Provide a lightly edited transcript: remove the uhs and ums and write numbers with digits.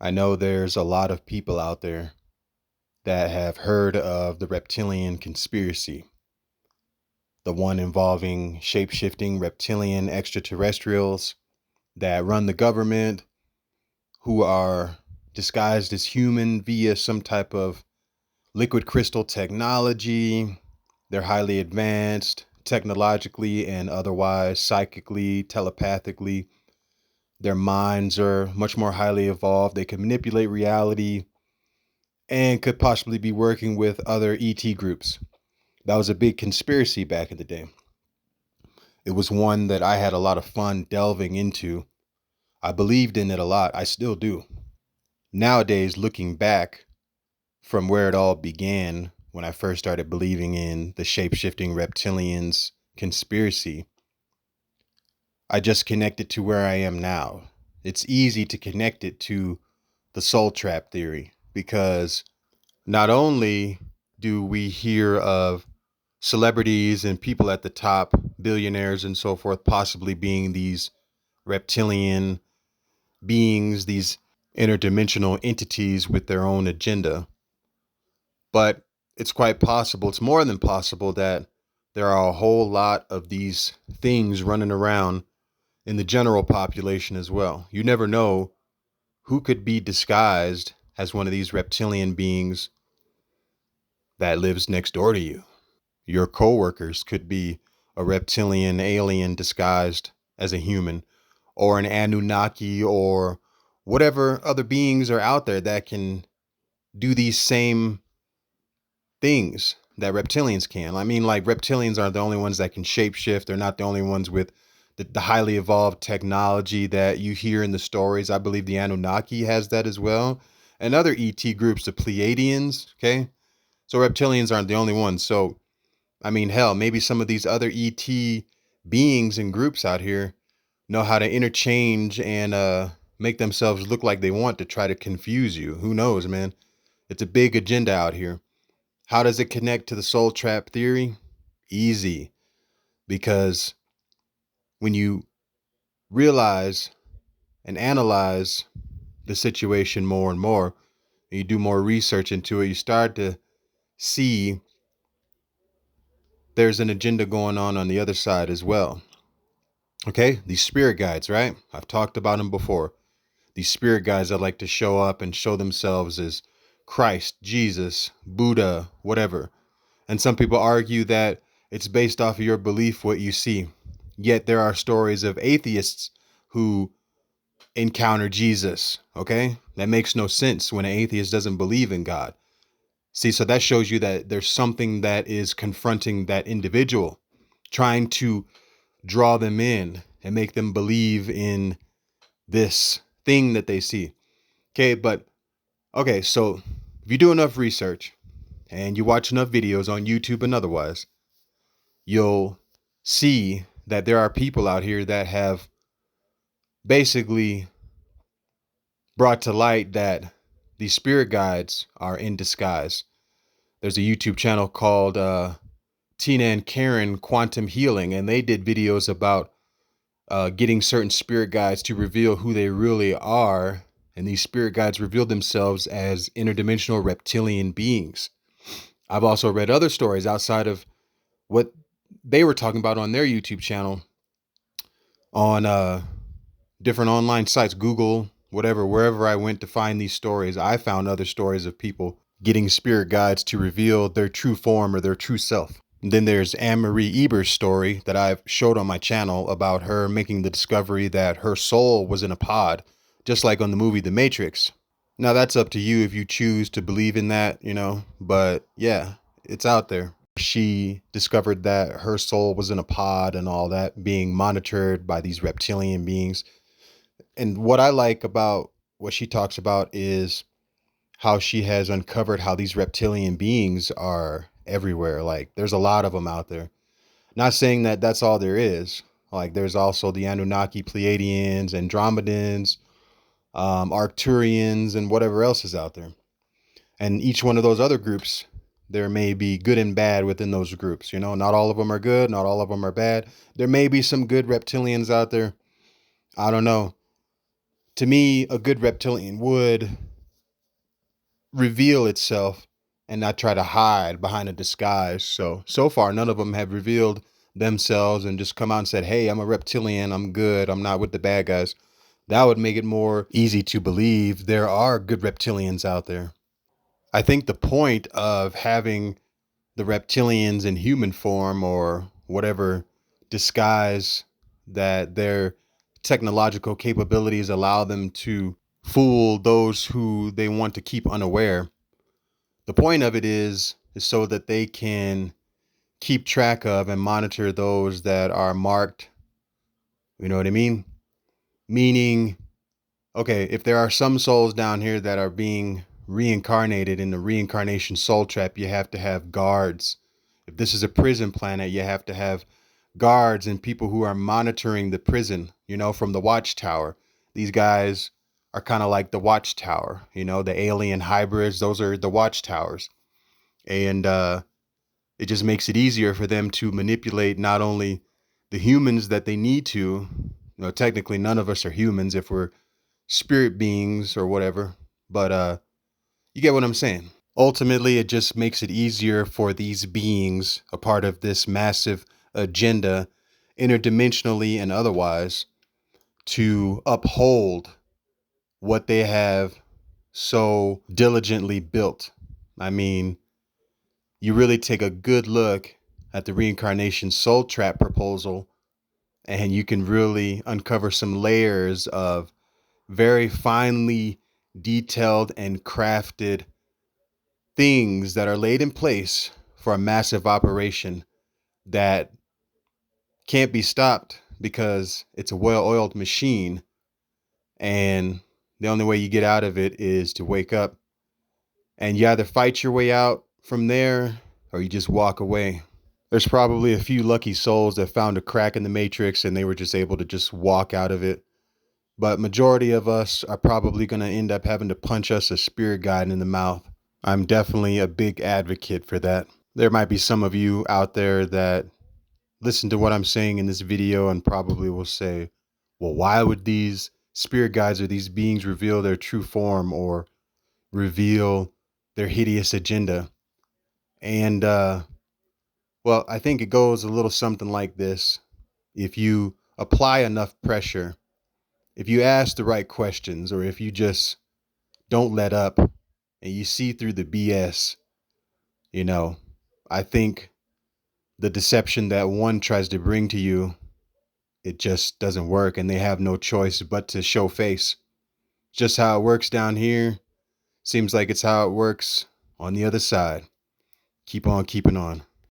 I know there's a lot of people out there that have heard of the reptilian conspiracy, the one involving shape-shifting reptilian extraterrestrials that run the government, who are disguised as human via some type of liquid crystal technology. They're highly advanced technologically and otherwise, psychically, telepathically. Their minds are much more highly evolved. They can manipulate reality and could possibly be working with other ET groups. That was a big conspiracy back in the day. It was one that I had a lot of fun delving into. I believed in it a lot. I still do. Nowadays, looking back from where it all began, when I first started believing in the shape-shifting reptilians conspiracy, I just connect it to where I am now. It's easy to connect it to the soul trap theory because not only do we hear of celebrities and people at the top, billionaires and so forth, possibly being these reptilian beings, these interdimensional entities with their own agenda, but it's quite possible, it's more than possible, that there are a whole lot of these things running around in the general population as well. You never know who could be disguised as one of these reptilian beings that lives next door to you. Your coworkers could be a reptilian alien disguised as a human, or an Anunnaki, or whatever other beings are out there that can do these same things that reptilians can. I mean, like, reptilians aren't the only ones that can shapeshift. They're not the only ones with the highly evolved technology that you hear in the stories. I believe the Anunnaki has that as well. And other ET groups, the Pleiadians, okay? So reptilians aren't the only ones. So, I mean, hell, maybe some of these other ET beings and groups out here know how to interchange and make themselves look like they want to try to confuse you. Who knows, man? It's a big agenda out here. How does it connect to the soul trap theory? Easy. Because when you realize and analyze the situation more and more, and you do more research into it, you start to see there's an agenda going on the other side as well. Okay, these spirit guides, right? I've talked about them before. These spirit guides that like to show up and show themselves as Christ, Jesus, Buddha, whatever. And some people argue that it's based off of your belief, what you see. Yet there are stories of atheists who encounter Jesus, okay? That makes no sense when an atheist doesn't believe in God. See, so that shows you that there's something that is confronting that individual, trying to draw them in and make them believe in this thing that they see. Okay, so if you do enough research and you watch enough videos on YouTube and otherwise, you'll see that there are people out here that have basically brought to light that these spirit guides are in disguise. There's a YouTube channel called Tina and Karen Quantum Healing, and they did videos about getting certain spirit guides to reveal who they really are. And these spirit guides reveal themselves as interdimensional reptilian beings. I've also read other stories outside of what they were talking about on their YouTube channel, on different online sites, Google, whatever, wherever I went to find these stories, I found other stories of people getting spirit guides to reveal their true form or their true self. And then there's Anne-Marie Eber's story that I've showed on my channel about her making the discovery that her soul was in a pod, just like on the movie The Matrix. Now that's up to you if you choose to believe in that, but yeah, it's out there. She discovered that her soul was in a pod and all that, being monitored by these reptilian beings. And what I like about what she talks about is how she has uncovered how these reptilian beings are everywhere. Like, there's a lot of them out there. Not saying that that's all there is. Like, there's also the Anunnaki, Pleiadians, Andromedans, Arcturians, and whatever else is out there. And each one of those other groups, there may be good and bad within those groups. Not all of them are good. Not all of them are bad. There may be some good reptilians out there. I don't know. To me, a good reptilian would reveal itself and not try to hide behind a disguise. So far, none of them have revealed themselves and just come out and said, hey, I'm a reptilian, I'm good, I'm not with the bad guys. That would make it more easy to believe there are good reptilians out there. I think the point of having the reptilians in human form or whatever disguise that their technological capabilities allow them to fool those who they want to keep unaware. The point of it is so that they can keep track of and monitor those that are marked. You know what I mean? Meaning, okay, if there are some souls down here that are being reincarnated in the reincarnation soul trap, you have to have guards. If this is a prison planet, you have to have guards and people who are monitoring the prison, from the watchtower. These guys are kind of like the watchtower, the alien hybrids. Those are the watchtowers. And it just makes it easier for them to manipulate not only the humans that they need to. Technically, none of us are humans if we're spirit beings or whatever. But you get what I'm saying. Ultimately, it just makes it easier for these beings, a part of this massive agenda, interdimensionally and otherwise, to uphold what they have so diligently built. I mean, you really take a good look at the reincarnation soul trap proposal, and you can really uncover some layers of very finely detailed and crafted things that are laid in place for a massive operation that can't be stopped because it's a well-oiled machine, and the only way you get out of it is to wake up, and you either fight your way out from there or you just walk away. There's probably a few lucky souls that found a crack in the matrix and they were just able to just walk out of it. But majority of us are probably going to end up having to punch us a spirit guide in the mouth. I'm definitely a big advocate for that. There might be some of you out there that listen to what I'm saying in this video and probably will say, well, why would these spirit guides or these beings reveal their true form or reveal their hideous agenda? And, well, I think it goes a little something like this. If you apply enough pressure, if you ask the right questions, or if you just don't let up and you see through the BS, I think the deception that one tries to bring to you, it just doesn't work and they have no choice but to show face. Just how it works down here seems like it's how it works on the other side. Keep on keeping on.